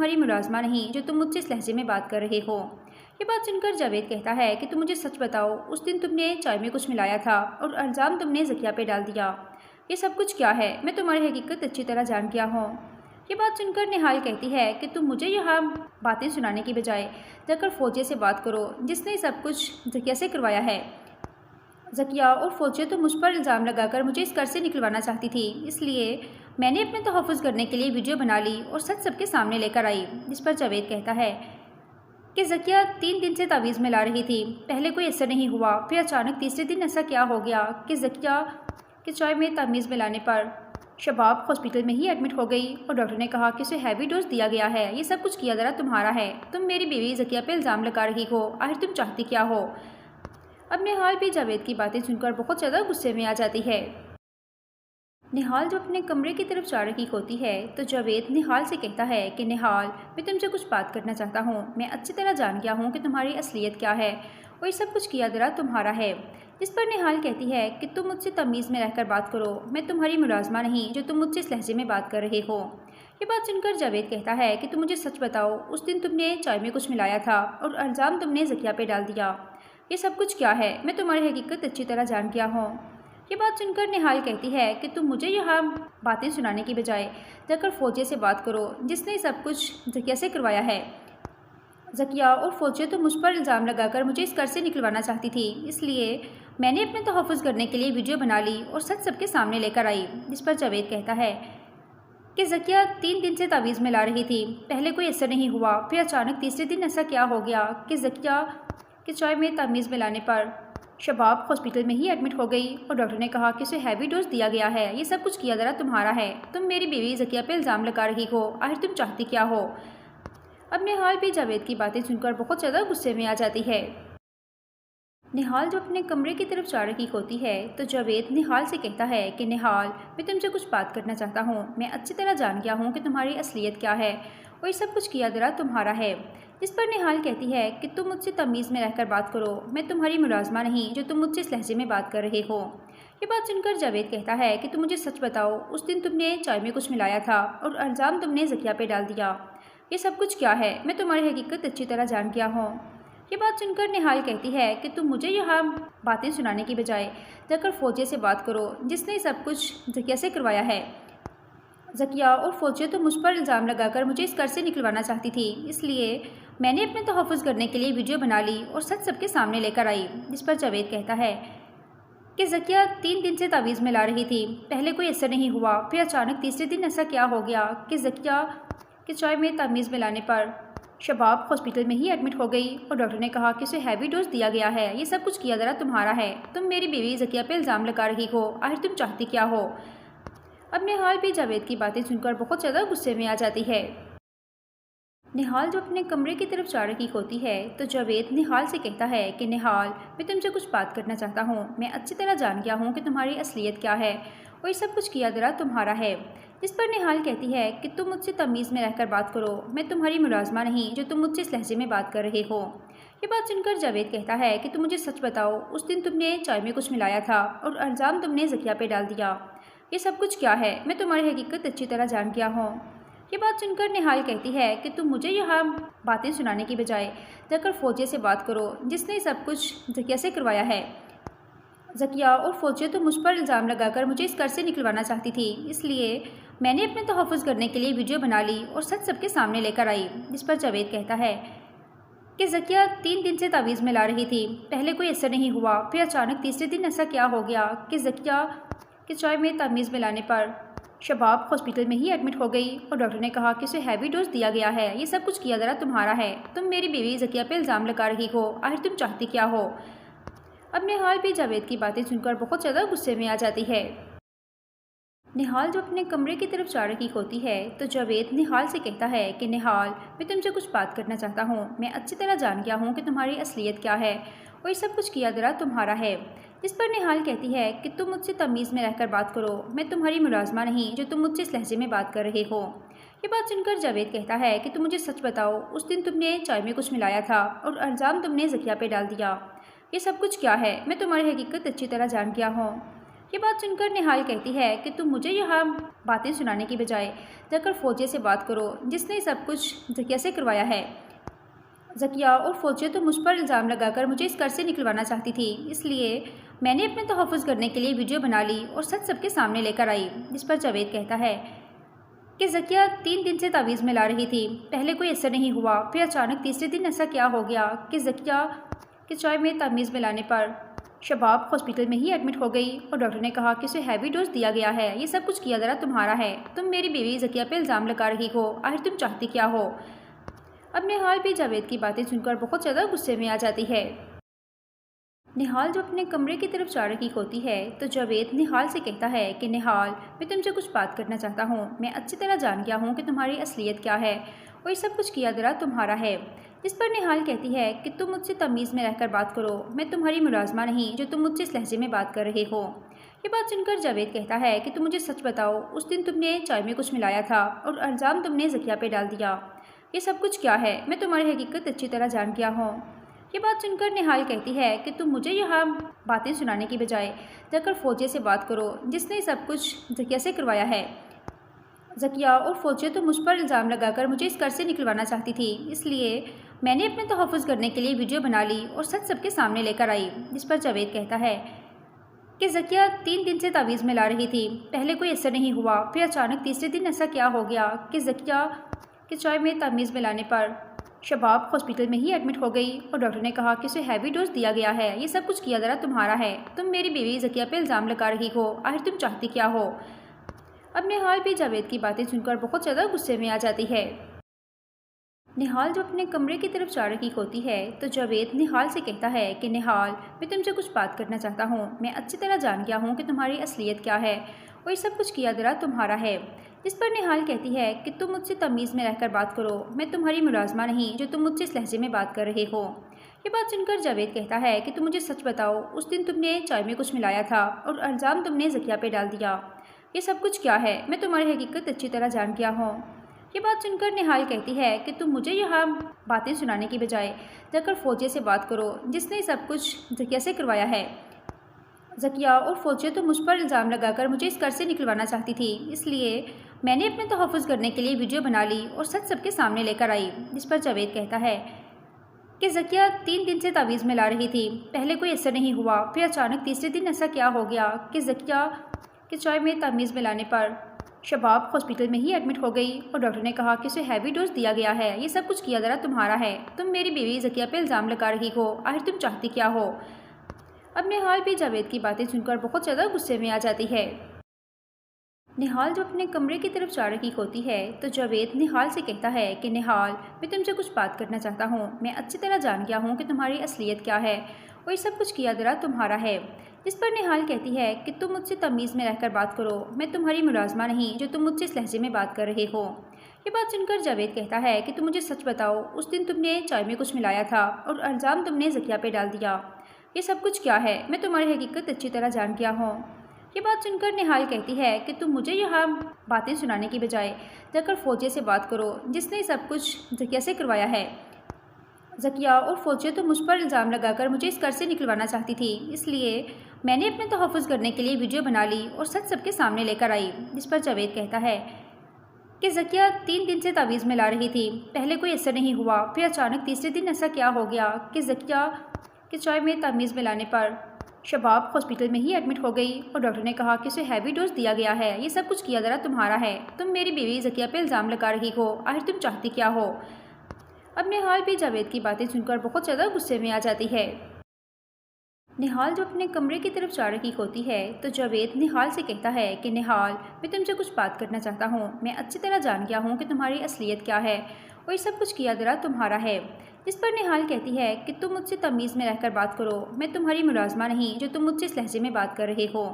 तुम्हारी मुलाजमा नहीं जो तुम मुझसे इस लहजे में बात कर रहे हो। ये बात सुनकर जावेद कहता है कि तुम मुझे सच बताओ, उस दिन तुमने चाय में कुछ मिलाया था और इल्ज़ाम तुमने ज़किया पे डाल दिया। ये सब कुछ क्या है? मैं तुम्हारी हकीकत अच्छी तरह जान गया हूँ। ये बात सुनकर निहाल कहती है कि तुम मुझे यहाँ बातें सुनाने की बजाय जाकर फौजिया से बात करो, जिसने सब कुछ ज़किया से करवाया है। ज़किया और फौजिया तो मुझ पर इल्ज़ाम लगाकर मुझे इस घर से निकलवाना चाहती थी, इसलिए मैंने अपने तहफ़्फ़ुज़ करने के लिए वीडियो बना ली और सच सबके सामने लेकर आई। जिस पर जावेद कहता है कि ज़किया 3 दिन से तावीज़ में ला रही थी, पहले कोई असर नहीं हुआ, फिर अचानक तीसरे दिन ऐसा क्या हो गया कि ज़किया के चाय में तावीज़ मिलाने पर शबाब हॉस्पिटल में ही एडमिट हो गई और डॉक्टर ने कहा कि उसे हैवी डोज दिया गया है। ये सब कुछ किया ज़रा तुम्हारा है। तुम मेरी बीवी ज़किया पे इल्ज़ाम लगा रही हो, आखिर तुम चाहती क्या हो? अब निहाल भी जावेद की बातें सुनकर बहुत ज़्यादा गुस्से में आ जाती है। निहाल जब अपने कमरे की तरफ जा रही होती है तो जावेद निहाल से कहता है कि निहाल, मैं तुमसे कुछ बात करना चाहता हूँ। मैं अच्छी तरह जान गया हूँ कि तुम्हारी असलियत क्या है और ये सब कुछ किया जरा तुम्हारा है। जिस पर निहाल कहती है कि तुम मुझसे तमीज़ में रहकर बात करो, मैं तुम्हारी मुलाजमा नहीं जो तुम मुझसे इस लहजे में बात कर रहे हो। ये बात सुनकर जावेद कहता है कि तुम मुझे सच बताओ, उस दिन तुमने चाय में कुछ मिलाया था और इल्ज़ाम तुमने ज़किया पे डाल दिया। ये सब कुछ क्या है? मैं तुम्हारी हकीकत अच्छी तरह जान गया हूँ। ये बात सुनकर निहाल कहती है कि तुम मुझे यहाँ बातें सुनाने की बजाय जाकर फौजिया से बात करो, जिसने सब कुछ ज़किया से करवाया है। ज़किया और फौजिया तो मुझ पर इल्ज़ाम लगाकर मुझे इस घर से निकलवाना चाहती थी, इसलिए मैंने अपने तहफ़्फ़ुज़ करने के लिए वीडियो बना ली और सच सबके सामने लेकर आई। जिस पर जावेद कहता है कि ज़किया 3 दिन से तावीज़ में ला रही थी, पहले कोई असर नहीं हुआ, फिर अचानक तीसरे दिन ऐसा क्या हो गया कि ज़किया के चाय में तावीज़ मिलाने पर शबाब हॉस्पिटल में ही एडमिट हो गई और डॉक्टर ने कहा कि उसे हैवी डोज दिया गया है। ये सब कुछ किया ज़रा तुम्हारा है। तुम मेरी बीवी ज़किया पे इल्ज़ाम लगा रही हो, आखिर तुम चाहती क्या हो? अब निहाल भी जावेद की बातें सुनकर बहुत ज़्यादा गुस्से में आ जाती है। निहाल जब अपने कमरे की तरफ जा रही होती है तो जावेद निहाल से कहता है कि निहाल, मैं तुमसे कुछ बात करना चाहता हूँ। मैं अच्छी तरह जान गया हूँ कि तुम्हारी असलियत क्या है और ये सब कुछ किया जरा तुम्हारा है। जिस पर निहाल कहती है कि तुम मुझसे तमीज़ में रहकर बात करो, मैं तुम्हारी मुलाजमा नहीं जो तुम मुझसे इस लहजे में बात कर रहे हो। ये बात सुनकर जावेद कहता है कि तुम मुझे सच बताओ, उस दिन तुमने चाय में कुछ मिलाया था और इल्ज़ाम तुमने ज़किया पे डाल दिया। ये सब कुछ क्या है? मैं तुम्हारी हकीकत अच्छी तरह जान गया हूँ। ये बात सुनकर निहाल कहती है कि तुम मुझे यहाँ बातें सुनाने की बजाय जाकर फौजिया से बात करो, जिसने सब कुछ ज़किया से करवाया है। ज़किया और फौजिया तो मुझ पर इल्ज़ाम लगाकर मुझे इस घर से निकलवाना चाहती थी, इसलिए मैंने अपने तहफ़्फ़ुज़ करने के लिए वीडियो बना ली और सच सबके सामने लेकर आई। जिस पर जावेद कहता है कि ज़किया 3 दिन से तावीज़ में ला रही थी, पहले कोई असर नहीं हुआ, फिर अचानक तीसरे दिन ऐसा क्या हो गया कि ज़किया के चाय में तावीज़ मिलाने पर शबाब हॉस्पिटल में ही एडमिट हो गई और डॉक्टर ने कहा कि उसे हैवी डोज दिया गया है। ये सब कुछ किया ज़रा तुम्हारा है। तुम मेरी बीवी ज़किया पे इल्ज़ाम लगा रही हो, आखिर तुम चाहती क्या हो? अब निहाल भी जावेद की बातें सुनकर बहुत ज़्यादा गुस्से में आ जाती है। निहाल जब अपने कमरे की तरफ जा रही होती है तो जावेद निहाल से कहता है कि निहाल, मैं तुमसे कुछ बात करना चाहता हूँ। मैं अच्छी तरह जान गया हूँ कि तुम्हारी असलियत क्या है और ये सब कुछ किया जरा तुम्हारा है। जिस पर निहाल कहती है कि तुम मुझसे तमीज़ में रहकर बात करो, मैं तुम्हारी मुलाजमा नहीं जो तुम मुझसे इस लहजे में बात कर रहे हो। ये बात सुनकर जावेद कहता है कि तुम मुझे सच बताओ, उस दिन तुमने चाय में कुछ मिलाया था और इल्ज़ाम तुमने ज़किया पे डाल दिया। ये सब कुछ क्या है? मैं तुम्हारी हकीकत अच्छी तरह जान गया हूँ। ये बात सुनकर निहाल कहती है कि तुम मुझे यहाँ बातें सुनाने की बजाय जाकर फौजिया से बात करो, जिसने सब कुछ ज़किया से करवाया है। ज़किया और फौजिया तो मुझ पर इल्ज़ाम लगाकर मुझे इस घर से निकलवाना चाहती थी, इसलिए मैंने अपने तहफ़्फ़ुज़ करने के लिए वीडियो बना ली और सच सबके सामने लेकर आई। जिस पर जावेद कहता है कि ज़किया 3 दिन से तावीज़ में ला रही थी, पहले कोई असर नहीं हुआ, फिर अचानक तीसरे दिन ऐसा क्या हो गया कि ज़किया के चाय में तावीज़ मिलाने पर शबाब हॉस्पिटल में ही एडमिट हो गई और डॉक्टर ने कहा कि उसे हैवी डोज दिया गया है। ये सब कुछ किया ज़रा तुम्हारा है। तुम मेरी बीवी ज़किया पे इल्ज़ाम लगा रही हो, आखिर तुम चाहती क्या हो? अब निहाल भी जावेद की बातें सुनकर बहुत ज़्यादा गुस्से में आ जाती है। निहाल जब अपने कमरे की तरफ जा रही होती है तो जावेद निहाल से कहता है कि निहाल, मैं तुमसे कुछ बात करना चाहता हूँ। मैं अच्छी तरह जान गया हूँ कि तुम्हारी असलियत क्या है और ये सब कुछ किया जरा तुम्हारा है। जिस पर निहाल कहती है कि तुम मुझसे तमीज़ में रहकर बात करो, मैं तुम्हारी मुलाजमा नहीं जो तुम मुझसे इस लहजे में बात कर रहे हो। ये बात सुनकर जावेद कहता है कि तुम मुझे सच बताओ, उस दिन तुमने चाय में कुछ मिलाया था और इल्ज़ाम तुमने ज़किया पे डाल दिया। ये सब कुछ क्या है? मैं तुम्हारी हकीकत अच्छी तरह जान गया हूँ। ये बात सुनकर निहाल कहती है कि तुम मुझे यहाँ बातें सुनाने की बजाय जाकर फौजिया से बात करो, जिसने सब कुछ जकिया से करवाया है। जकिया और फौजिया तो मुझ पर इल्ज़ाम लगाकर मुझे इस घर से निकलवाना चाहती थी, इसलिए मैंने अपने तहफ़्फ़ुज़ करने के लिए वीडियो बना ली और सच सबके सामने लेकर आई। जिस पर जावेद कहता है कि जकिया 3 दिन से तावीज़ में ला रही थी। पहले कोई असर नहीं हुआ, फिर अचानक तीसरे दिन ऐसा क्या हो गया कि जकिया के चाय में तावीज़ मिलाने पर शबाब हॉस्पिटल में ही एडमिट हो गई और डॉक्टर ने कहा कि उसे हैवी डोज दिया गया है। ये सब कुछ किया ज़रा तुम्हारा है। तुम मेरी बीवी जकिया पे इल्ज़ाम लगा रही हो, आखिर तुम चाहती क्या हो। अब निहाल भी जावेद की बातें सुनकर बहुत ज़्यादा गुस्से में आ जाती है। निहाल जब अपने कमरे की तरफ जा रही होती है तो जावेद निहाल से कहता है कि निहाल, मैं तुमसे कुछ बात करना चाहता हूँ। मैं अच्छी तरह जान गया हूँ कि तुम्हारी असलियत क्या है और ये सब कुछ किया ज़रा तुम्हारा है। जिस पर निहाल कहती है कि तुम मुझसे तमीज़ में रहकर बात करो, मैं तुम्हारी मुलाजमा नहीं जो तुम मुझसे इस लहजे में बात कर रहे हो। ये बात सुनकर जावेद कहता है कि तुम मुझे सच बताओ, उस दिन तुमने चाय में कुछ मिलाया था और इल्ज़ाम तुमने जकिया पे डाल दिया। ये सब कुछ क्या है, मैं तुम्हारी हकीकत अच्छी तरह जान गया हूँ। ये बात सुनकर निहाल कहती है कि तुम मुझे यहाँ बातें सुनाने की बजाय जाकर फौजिया से बात करो, जिसने सब कुछ जकिया से करवाया है। जकिया और फौजिया तो मुझ पर इल्ज़ाम लगाकर मुझे इस घर से निकलवाना चाहती थी, इसलिए मैंने अपने तहफ़्फ़ुज़ करने के लिए वीडियो बना ली और सच सबके सामने लेकर आई। जिस पर जावेद कहता है कि जकिया 3 दिन से तावीज़ में ला रही थी। पहले कोई असर नहीं हुआ, फिर अचानक तीसरे दिन ऐसा क्या हो गया कि जकिया के चाय में तावीज़ मिलाने पर शबाब हॉस्पिटल में ही एडमिट हो गई और डॉक्टर ने कहा कि उसे हैवी डोज दिया गया है। ये सब कुछ किया ज़रा तुम्हारा है। तुम मेरी बीवी जकिया पे इल्ज़ाम लगा रही हो, आखिर तुम चाहती क्या हो। अब निहाल भी जावेद की बातें सुनकर बहुत ज़्यादा गुस्से में आ जाती है। निहाल जब अपने कमरे की तरफ जा रही होती है तो जावेद निहाल से कहता है कि निहाल, मैं तुमसे कुछ बात करना चाहता हूँ। मैं अच्छी तरह जान गया हूँ कि तुम्हारी असलियत क्या है और ये सब कुछ किया ज़रा तुम्हारा है। जिस पर निहाल कहती है कि तुम मुझसे तमीज़ में रहकर बात करो, मैं तुम्हारी मुलाजमा नहीं जो तुम मुझसे इस लहजे में बात कर रहे हो। ये बात सुनकर जावेद कहता है कि तुम मुझे सच बताओ, उस दिन तुमने चाय में कुछ मिलाया था और इल्ज़ाम तुमने जकिया पे डाल दिया। ये सब कुछ क्या है, मैं तुम्हारी हकीकत अच्छी तरह जान गया हूँ। ये बात सुनकर निहाल कहती है कि तुम मुझे यहाँ बातें सुनाने की बजाय जाकर फौजिया से बात करो, जिसने सब कुछ जकिया से करवाया है। जकिया और फौजिया तो मुझ पर इल्ज़ाम लगाकर मुझे इस घर से निकलवाना चाहती थी, इसलिए मैंने अपने तहफ़्फ़ुज़ करने के लिए वीडियो बना ली और सच सबके सामने लेकर आई। जिस पर जावेद कहता है कि जकिया 3 दिन से तावीज़ में ला रही थी। पहले कोई असर नहीं हुआ, फिर अचानक तीसरे दिन ऐसा क्या हो गया कि जकिया के चाय में तावीज़ मिलाने पर शबाब हॉस्पिटल में ही एडमिट हो गई और डॉक्टर ने कहा कि उसे हैवी डोज दिया गया है। ये सब कुछ किया ज़रा तुम्हारा है। तुम मेरी बीवी जकिया पे इल्ज़ाम लगा रही हो, आखिर तुम चाहती क्या हो। अब निहाल भी जावेद की बातें सुनकर बहुत ज़्यादा गुस्से में आ जाती है। निहाल जब अपने कमरे की तरफ जा रही होती है तो जावेद निहाल से कहता है कि निहाल, मैं तुमसे कुछ बात करना चाहता हूँ। मैं अच्छी तरह जान गया हूँ कि तुम्हारी असलियत क्या है और ये सब कुछ किया ज़रा तुम्हारा है। जिस पर निहाल कहती है कि तुम मुझसे तमीज़ में रहकर बात करो, मैं तुम्हारी मुलाजमा नहीं जो तुम मुझसे इस लहजे में बात कर रहे हो। ये बात सुनकर जावेद कहता है कि तुम मुझे सच बताओ, उस दिन तुमने चाय में कुछ मिलाया था और इल्ज़ाम तुमने जकिया पे डाल दिया। ये सब कुछ क्या है, मैं तुम्हारी हकीकत अच्छी तरह जान गया हूँ। ये बात सुनकर निहाल कहती है कि तुम मुझे यहाँ बातें सुनाने की बजाय जाकर फौजिया से बात करो, जिसने सब कुछ जकिया से करवाया है। जकिया और फौजिया तो मुझ पर इल्ज़ाम लगाकर मुझे इस घर से निकलवाना चाहती थी, इसलिए मैंने अपने तहफ़्फ़ुज़ करने के लिए वीडियो बना ली और सच सबके सामने लेकर आई। जिस पर जावेद कहता है कि जकिया 3 दिन से तावीज़ में ला रही थी। पहले कोई असर नहीं हुआ, फिर अचानक तीसरे दिन ऐसा क्या हो गया कि जकिया के चाय में तावीज़ मिलाने पर शबाब हॉस्पिटल में ही एडमिट हो गई और डॉक्टर ने कहा कि उसे हैवी डोज दिया गया है। ये सब कुछ किया ज़रा तुम्हारा है। तुम मेरी बीवी जकिया पे इल्ज़ाम लगा रही हो, आखिर तुम चाहती क्या हो। अब निहाल भी जावेद की बातें सुनकर बहुत ज़्यादा गुस्से में आ जाती है। निहाल जब अपने कमरे की तरफ जा रही होती है तो जावेद निहाल से कहता है कि निहाल, मैं तुमसे कुछ बात करना चाहता हूँ। मैं अच्छी तरह जान गया हूँ कि तुम्हारी असलियत क्या है और ये सब कुछ किया ज़रा तुम्हारा है। जिस पर निहाल कहती है कि तुम मुझसे तमीज़ में रहकर बात करो, मैं तुम्हारी मुलाजमा नहीं जो तुम मुझसे इस लहजे में बात कर रहे हो।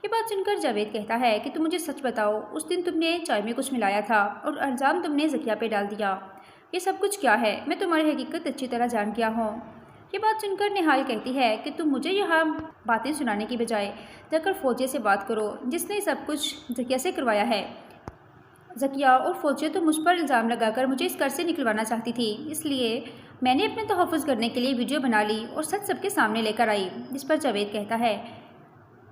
ये बात सुनकर जावेद कहता है कि तुम मुझे सच बताओ, उस दिन तुमने चाय में कुछ मिलाया था और इल्ज़ाम तुमने जकिया पे डाल दिया। ये सब कुछ क्या है, मैं तुम्हारी हकीकत अच्छी तरह जान गया हूँ। ये बात सुनकर निहाल कहती है कि तुम मुझे यहाँ बातें सुनाने की बजाय जाकर फौजिया से बात करो, जिसने सब कुछ जकिया से करवाया है। जकिया और फौजिया तो मुझ पर इल्ज़ाम लगाकर मुझे इस घर से निकलवाना चाहती थी, इसलिए मैंने अपने तहफ़्फ़ुज़ करने के लिए वीडियो बना ली और सच सबके सामने लेकर आई। जिस पर जावेद कहता है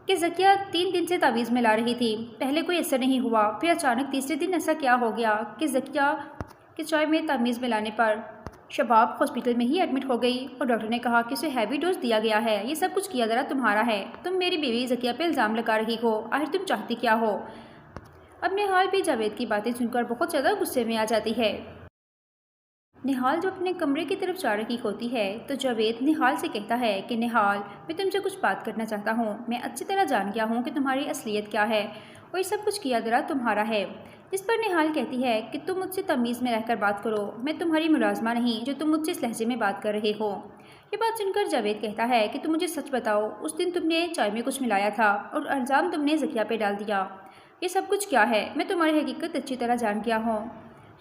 कि ज़किया 3 दिन से तावीज़ मिला रही थी। पहले कोई असर नहीं हुआ, फिर अचानक तीसरे दिन ऐसा क्या हो गया कि ज़किया के चाय में तावीज़ मिलाने पर शबाब हॉस्पिटल में ही एडमिट हो गई और डॉक्टर ने कहा कि उसे हैवी डोज दिया गया है। ये सब कुछ किया ज़रा तुम्हारा है। तुम मेरी बीवी ज़किया पे इल्ज़ाम लगा रही हो। आखिर तुम चाहती क्या हो? अब निहाल भी जावेद की बातें सुनकर बहुत ज़्यादा गुस्से में आ जाती है। निहाल जब अपने कमरे की तरफ जा रही होती है तो जावेद निहाल से कहता है कि निहाल, मैं तुमसे कुछ बात करना चाहता हूँ। मैं अच्छी तरह जान गया हूँ कि तुम्हारी असलियत क्या है और ये सब कुछ किया ज़रा तुम्हारा है। जिस पर निहाल कहती है कि तुम मुझसे तमीज़ में रहकर बात करो, मैं तुम्हारी मुलाजमा नहीं जो तुम मुझसे इस लहजे में बात कर रहे हो। ये बात सुनकर जावेद कहता है कि तुम मुझे सच बताओ, उस दिन तुमने चाय में कुछ मिलाया था और इल्ज़ाम तुमने ज़किया पे डाल दिया। ये सब कुछ क्या है? मैं तुम्हारी हकीकत अच्छी तरह जान गया हूँ।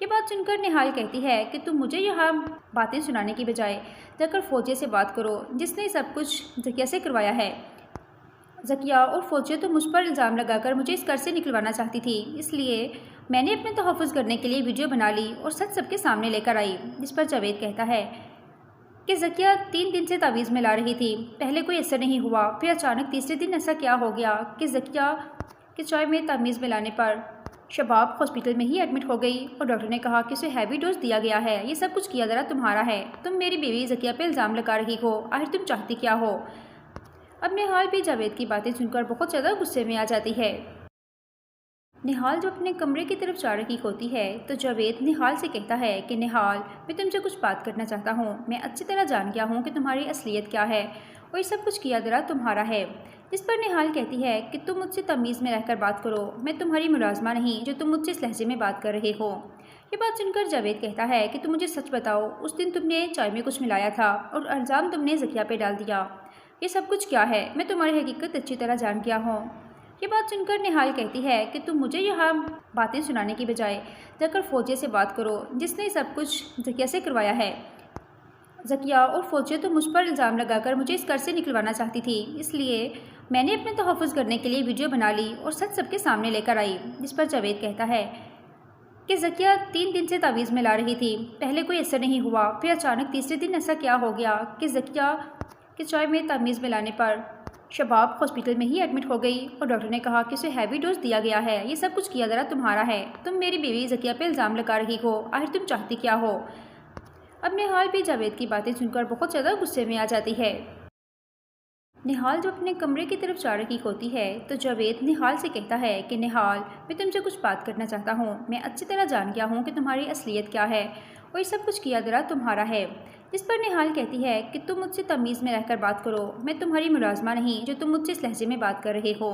ये बात सुनकर निहाल कहती है कि तुम मुझे यहाँ बातें सुनाने की बजाय जाकर फौजिया से बात करो, जिसने सब कुछ ज़किया से करवाया है। ज़किया और फौजिया तो मुझ पर इल्ज़ाम लगाकर मुझे इस घर से निकलवाना चाहती थी, इसलिए मैंने अपने तहफ़्फ़ुज़ करने के लिए वीडियो बना ली और सच सबके सामने लेकर आई। जिस पर जावेद कहता है कि ज़किया 3 दिन से तावीज़ मिला रही थी। पहले कोई असर नहीं हुआ, फिर अचानक तीसरे दिन ऐसा क्या हो गया कि ज़किया के चाय में तावीज़ मिलाने पर शबाब हॉस्पिटल में ही एडमिट हो गई और डॉक्टर ने कहा कि उसे हैवी डोज दिया गया है। ये सब कुछ किया ज़रा तुम्हारा है। तुम मेरी बीवी ज़किया पे इल्ज़ाम लगा रही हो। आखिर तुम चाहती क्या हो? अब निहाल भी जावेद की बातें सुनकर बहुत ज़्यादा गुस्से में आ जाती है। निहाल जब अपने कमरे की तरफ जा रही होती है तो जावेद निहाल से कहता है कि निहाल, मैं तुमसे कुछ बात करना चाहता हूँ। मैं अच्छी तरह जान गया हूँ कि तुम्हारी असलियत क्या है और ये सब कुछ किया ज़रा तुम्हारा है। जिस पर निहाल कहती है कि तुम मुझसे तमीज़ में रहकर बात करो, मैं तुम्हारी मुलाजमा नहीं जो तुम मुझसे इस लहजे में बात कर रहे हो। ये बात सुनकर जावेद कहता है कि तुम मुझे सच बताओ, उस दिन तुमने चाय में कुछ मिलाया था और इल्ज़ाम तुमने ज़किया पे डाल दिया। ये सब कुछ क्या है? मैं तुम्हारी हकीकत अच्छी तरह जान गया हूँ। ये बात सुनकर निहाल कहती है कि तुम मुझे यहाँ बातें सुनाने की बजाय जाकर फौजिया से बात करो, जिसने सब कुछ ज़किया से करवाया है। ज़किया और फौजिया तो मुझ पर इल्ज़ाम लगाकर मुझे इस घर से निकलवाना चाहती थी, इसलिए मैंने अपने तहफ़्फ़ुज़ करने के लिए वीडियो बना ली और सच सबके सामने लेकर आई। जिस पर जावेद कहता है कि ज़किया 3 दिन से तावीज़ मिला रही थी। पहले कोई असर नहीं हुआ, फिर अचानक तीसरे दिन ऐसा क्या हो गया कि ज़किया के चाय में तावीज़ मिलाने पर शबाब हॉस्पिटल में ही एडमिट हो गई और डॉक्टर ने कहा कि उसे हैवी डोज दिया गया है। ये सब कुछ किया ज़रा तुम्हारा है। तुम मेरी बीवी ज़किया पे इल्ज़ाम लगा रही हो। आखिर तुम चाहती क्या हो? अब निहाल भी जावेद की बातें सुनकर बहुत ज़्यादा गुस्से में आ जाती है। निहाल जब अपने कमरे की तरफ जा रही होती है तो जावेद निहाल से कहता है कि निहाल, मैं तुमसे कुछ बात करना चाहता हूँ। मैं अच्छी तरह जान गया हूँ कि तुम्हारी असलियत क्या है और ये सब कुछ किया ज़रा तुम्हारा है। जिस पर निहाल कहती है कि तुम मुझसे तमीज़ में रहकर बात करो, मैं तुम्हारी मुलाजमा नहीं जो तुम मुझसे इस लहजे में बात कर रहे हो।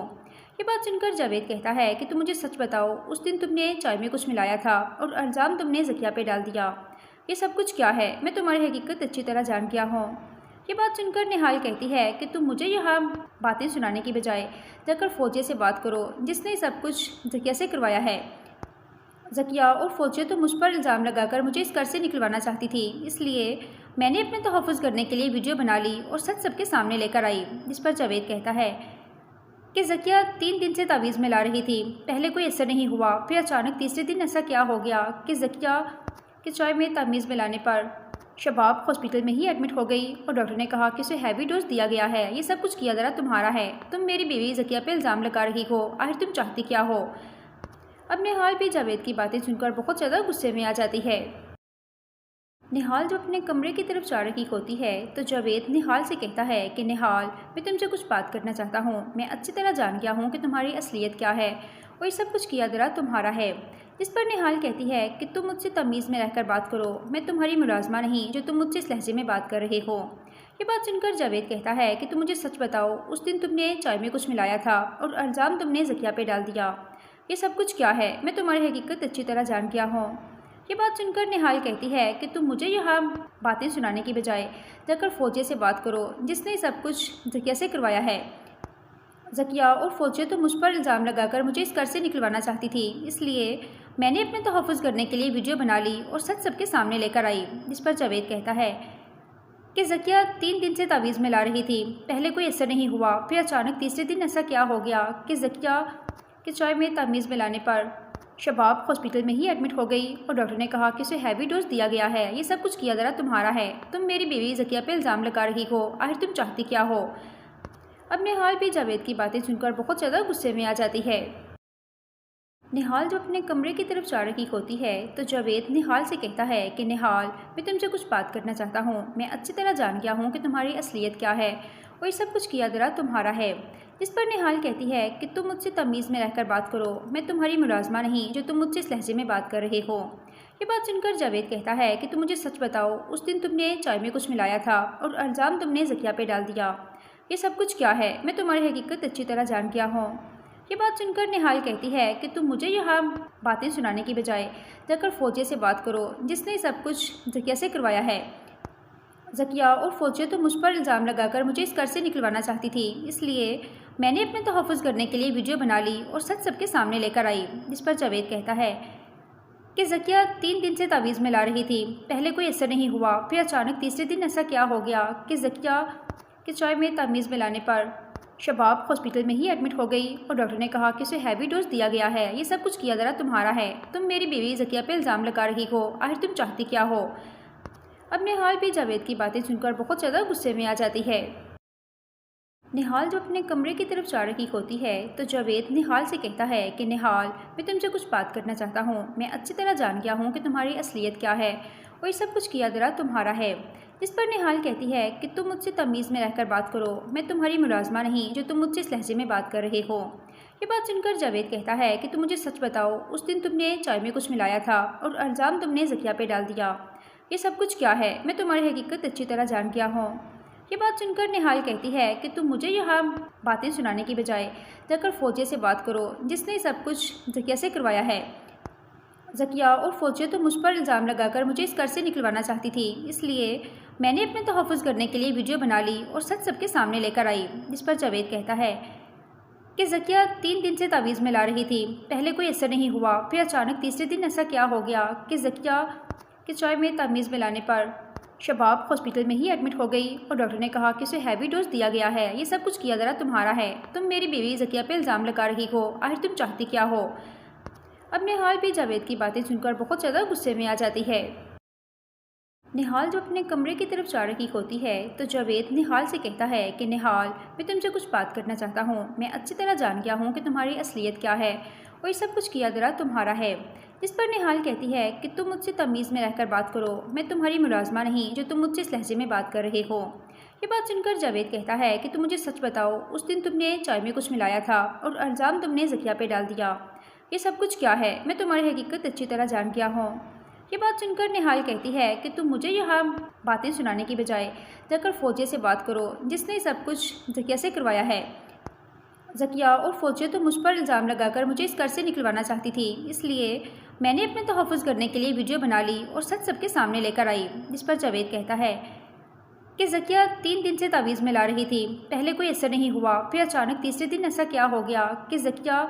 ये बात सुनकर जावेद कहता है कि तुम मुझे सच बताओ, उस दिन तुमने चाय में कुछ मिलाया था और इल्ज़ाम तुमने ज़किया पे डाल दिया। ये सब कुछ क्या है? मैं तुम्हारी हकीकत अच्छी तरह जान गया हूँ। ये बात सुनकर निहाल कहती है कि तुम मुझे यहाँ बातें सुनाने की बजाय जाकर फौजिया से बात करो, जिसने सब कुछ ज़किया से करवाया है। ज़किया और फौजिया तो मुझ पर इल्ज़ाम लगाकर मुझे इस घर से निकलवाना चाहती थी, इसलिए मैंने अपने तहफ़्फ़ुज़ करने के लिए वीडियो बना ली और सच सबके सामने लेकर आई। जिस पर जावेद कहता है कि ज़किया 3 दिन से तावीज़ मिला रही थी। पहले कोई असर नहीं हुआ, फिर अचानक तीसरे दिन ऐसा क्या हो गया कि ज़किया के चाय में तावीज़ मिलाने पर शबाब हॉस्पिटल में ही एडमिट हो गई और डॉक्टर ने कहा कि उसे हैवी डोज दिया गया है। ये सब कुछ किया ज़रा तुम्हारा है। तुम मेरी बीवी ज़किया पे इल्ज़ाम लगा रही हो। आखिर तुम चाहती क्या हो? अब निहाल भी जावेद की बातें सुनकर बहुत ज़्यादा गुस्से में आ जाती है। निहाल जब अपने कमरे की तरफ जा रही होती है तो जावेद निहाल से कहता है कि निहाल, मैं तुमसे कुछ बात करना चाहता हूँ। मैं अच्छी तरह जान गया हूँ कि तुम्हारी असलियत क्या है और ये सब कुछ किया ज़रा तुम्हारा है। जिस पर निहाल कहती है कि तुम मुझसे तमीज़ में रहकर बात करो, मैं तुम्हारी मुलाजमा नहीं जो तुम मुझसे इस लहजे में बात कर रहे हो। ये बात सुनकर जावेद कहता है कि तुम मुझे सच बताओ, उस दिन तुमने चाय में कुछ मिलाया था और इल्ज़ाम तुमने ज़किया पे डाल दिया। ये सब कुछ क्या है? मैं तुम्हारी हकीकत अच्छी तरह जान गया हूँ। ये बात सुनकर निहाल कहती है कि तुम मुझे यहाँ बातें सुनाने की बजाय जाकर फौजिया से बात करो, जिसने सब कुछ ज़किया से करवाया है। ज़किया और फौजिया तो मुझ पर इल्ज़ाम लगाकर मुझे इस घर से निकलवाना चाहती थी, इसलिए मैंने अपने तहफ़्फ़ुज़ करने के लिए वीडियो बना ली और सच सबके सामने लेकर आई। जिस पर जावेद कहता है कि ज़किया 3 दिन से तावीज़ मिला रही थी। पहले कोई असर नहीं हुआ, फिर अचानक तीसरे दिन ऐसा क्या हो गया कि ज़किया के चाय में तावीज़ मिलाने पर शबाब हॉस्पिटल में ही एडमिट हो गई और डॉक्टर ने कहा कि उसे हैवी डोज दिया गया है। ये सब कुछ किया ज़रा तुम्हारा है। तुम मेरी बीवी ज़किया पे इल्ज़ाम लगा रही हो। आखिर तुम चाहती क्या हो? अब निहाल भी जावेद की बातें सुनकर बहुत ज़्यादा गुस्से में आ जाती है। निहाल जब अपने कमरे की तरफ जा रही होती है तो जावेद निहाल से कहता है कि निहाल, मैं तुमसे कुछ बात करना चाहता हूँ। मैं अच्छी तरह जान गया हूँ कि तुम्हारी असलियत क्या है और ये सब कुछ किया दरा तुम्हारा है। जिस पर निहाल कहती है कि तुम मुझसे तमीज़ में रहकर बात करो, मैं तुम्हारी मुलाजमा नहीं जो तुम मुझसे इस लहजे में बात कर रहे हो। ये बात सुनकर जावेद कहता है कि तुम मुझे सच बताओ, उस दिन तुमने चाय में कुछ मिलाया था और इल्ज़ाम तुमने ज़किया पे डाल दिया। ये सब कुछ क्या है? मैं तुम्हारी हकीकत अच्छी तरह जान गया हूँ। ये बात सुनकर निहाल कहती है कि तुम मुझे यहाँ बातें सुनाने की बजाय जाकर फौजिया से बात करो, जिसने सब कुछ ज़किया से करवाया है। ज़किया और फौजिया तो मुझ पर इल्ज़ाम लगाकर मुझे इस घर से निकलवाना चाहती थी, इसलिए मैंने अपने तहफ़्फ़ुज़ करने के लिए वीडियो बना ली और सच सबके सामने लेकर आई। जिस पर जावेद कहता है कि ज़किया 3 दिन से तावीज़ में ला रही थी, पहले कोई असर नहीं हुआ, फिर अचानक तीसरे दिन ऐसा क्या हो गया कि ज़किया के चाय में तावीज़ मिलाने पर शबाब हॉस्पिटल में ही एडमिट हो गई और डॉक्टर ने कहा कि उसे हैवी डोज दिया गया है। ये सब कुछ किया जरा तुम्हारा है। तुम मेरी बीवी ज़किया पे इल्ज़ाम लगा रही हो, आखिर तुम चाहती क्या हो? अब निहाल भी जावेद की बातें सुनकर बहुत ज़्यादा गुस्से में आ जाती है। निहाल जब अपने कमरे की तरफ जा रही होती है तो जावेद निहाल से कहता है कि निहाल, मैं तुमसे कुछ बात करना चाहता हूँ। मैं अच्छी तरह जान गया हूँ कि तुम्हारी असलियत क्या है और ये सब कुछ किया दरा तुम्हारा है। जिस पर निहाल कहती है कि तुम मुझसे तमीज़ में रहकर बात करो, मैं तुम्हारी मुलाजमा नहीं जो तुम मुझसे इस लहजे में बात कर रहे हो। ये बात सुनकर जावेद कहता है कि तुम मुझे सच बताओ, उस दिन तुमने चाय में कुछ मिलाया था और इल्ज़ाम तुमने ज़किया पे डाल दिया। ये सब कुछ क्या है? मैं तुम्हारी हकीकत अच्छी तरह जान गया हूँ। ये बात सुनकर निहाल कहती है कि तुम मुझे यहाँ बातें सुनाने की बजाय जाकर फौजिया से बात करो, जिसने सब कुछ ज़किया से करवाया है। ज़किया और फौजिया तो मुझ पर इल्ज़ाम लगाकर मुझे इस घर से निकलवाना चाहती थी, इसलिए मैंने अपने तहफ़्फ़ुज़ करने के लिए वीडियो बना ली और सच सबके सामने लेकर आई। जिस पर जावेद कहता है कि ज़किया 3 दिन से तावीज़ में ला रही थी, पहले कोई असर नहीं हुआ, फिर अचानक तीसरे दिन ऐसा क्या हो गया कि ज़किया के चाय में तावीज़ मिलाने पर शबाब हॉस्पिटल में ही एडमिट हो गई और डॉक्टर ने कहा कि उसे हैवी डोज दिया गया है। ये सब कुछ किया जरा तुम्हारा है। तुम मेरी बीवी ज़किया पे इल्ज़ाम लगा रही हो, आखिर तुम चाहती क्या हो? अब निहाल भी जावेद की बातें सुनकर बहुत ज़्यादा गुस्से में आ जाती है। निहाल जब अपने कमरे की तरफ जा रही होती है तो जावेद निहाल से कहता है कि निहाल, मैं तुमसे कुछ बात करना चाहता हूँ। मैं अच्छी तरह जान गया हूँ कि तुम्हारी असलियत क्या है और ये सब कुछ किया दरा तुम्हारा है। जिस पर निहाल कहती है कि तुम मुझसे तमीज़ में रहकर बात करो, मैं तुम्हारी मुलाजमा नहीं जो तुम मुझसे इस लहजे में बात कर रहे हो। ये बात सुनकर जावेद कहता है कि तुम मुझे सच बताओ, उस दिन तुमने चाय में कुछ मिलाया था और इल्ज़ाम तुमने ज़किया पे डाल दिया। ये सब कुछ क्या है? मैं तुम्हारी हकीकत अच्छी तरह जान गया हूँ। ये बात सुनकर निहाल कहती है कि तुम मुझे यहाँ बातें सुनाने की बजाय जाकर फौजिया से बात करो, जिसने सब कुछ ज़किया से करवाया है। ज़किया और फौजिया तो मुझ पर इल्ज़ाम लगाकर मुझे इस घर से निकलवाना चाहती थी, इसलिए मैंने अपने तहफ़्फ़ुज़ करने के लिए वीडियो बना ली और सच सबके सामने लेकर आई। जिस पर जावेद कहता है कि ज़किया 3 दिन से तावीज़ में ला रही थी, पहले कोई असर नहीं हुआ, फिर अचानक तीसरे दिन ऐसा क्या हो गया कि ज़किया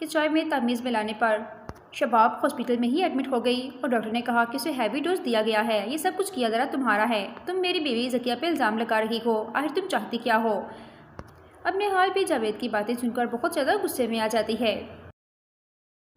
के चाय में तावीज़ मिलाने पर शबाब हॉस्पिटल में ही एडमिट हो गई और डॉक्टर ने कहा कि उसे हैवी डोज दिया गया है। ये सब कुछ किया जरा तुम्हारा है। तुम मेरी बीवी ज़किया पे इल्ज़ाम लगा रही हो, आखिर तुम चाहती क्या हो? अब निहाल भी जावेद की बातें सुनकर बहुत ज़्यादा गुस्से में आ जाती है।